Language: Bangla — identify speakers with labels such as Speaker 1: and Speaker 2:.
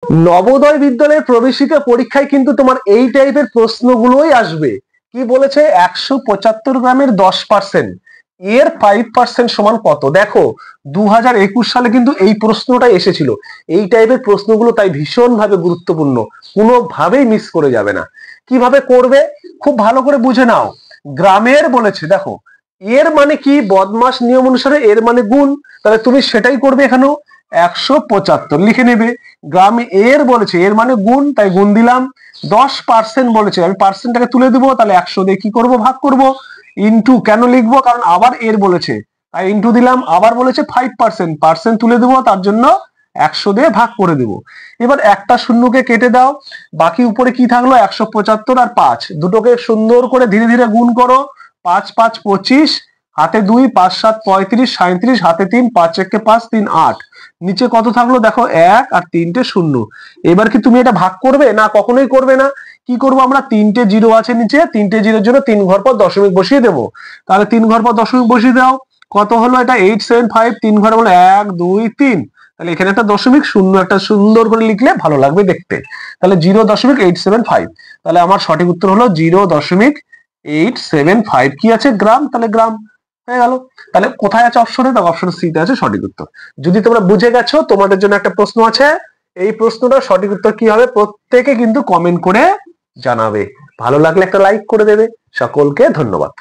Speaker 1: নবোদয় বিদ্যালয়ের প্রবেশিকা পরীক্ষায় কিন্তু তোমার এই টাইপের প্রশ্নগুলোই আসবে। কি বলেছে? 175 গ্রামের 10%, এর 5% সমান কত? দেখো 2021 সালে কিন্তু এই প্রশ্নটা এসেছিল। এই টাইপের প্রশ্নগুলো তাই ভীষণ ভাবে গুরুত্বপূর্ণ, কোনোভাবেই মিস করে যাবে না। কিভাবে করবে খুব ভালো করে বুঝে নাও। গ্রামের বলেছে, দেখো এর মানে কি? বদমাস নিয়ম অনুসারে এর মানে গুণ, তাহলে তুমি সেটাই করবে। এখানেও 175 লিখে নেবে। গ্রামে এর বলেছে এর মানে গুণ, তাই গুণ দিলাম। 10% বলেছে, আমি পার্সেন্টটাকে তুলে দিব, তাহলে 100 দিয়ে কি করব? ভাগ করব। ইনটু কেন লিখবো? কারণ আবার এর বলেছে, তাই ইনটু দিলাম। আবার বলেছে 5%, পার্সেন্ট তুলে দেবো, তার জন্য 100 দিয়ে ভাগ করে দেব। এবার একটা শূন্যকে কেটে দাও, বাকি উপরে কি থাকলো? 175 আর 5, দুটোকে সুন্দর করে ধীরে ধীরে গুণ করো। 5 5 25, হাতে 2, 5 7 35, 37, হাতে 3, 5 1 5, 3 8, নিচে কত থাকলো? দেখো 1 আর 3টে শূন্য। এবার কি তুমি এটা ভাগ করবে? না, কখনোই করবে না। কি করব আমরা? 3টে জিরো আছে নিচে, 3টে জিরোর জন্য 3 ঘর পর দশমিক বসিয়ে দেবো। তাহলে 3 ঘর পর দশমিক বসিয়ে দাও। কত হলো এটা? 875, 3 ঘরে বলো 1 2 3, তাহলে এখানে একটা দশমিক শূন্য একটা সুন্দর করে লিখলে ভালো লাগবে দেখতে। তাহলে 0.875, তাহলে আমার সঠিক উত্তর হলো 0.875 কি আছে? গ্রাম। তাহলে গ্রাম হয়ে গেল। তাহলে কোথায় আছে অপশনে? দেখো অপশন সি তে আছে সঠিক উত্তর। যদি তোমরা বুঝে গেছো, তোমাদের জন্য একটা প্রশ্ন আছে। এই প্রশ্নটার সঠিক উত্তর কি হবে প্রত্যেকে কিন্তু কমেন্ট করে জানাবে। ভালো লাগলে একটা লাইক করে দেবে। সকলকে ধন্যবাদ।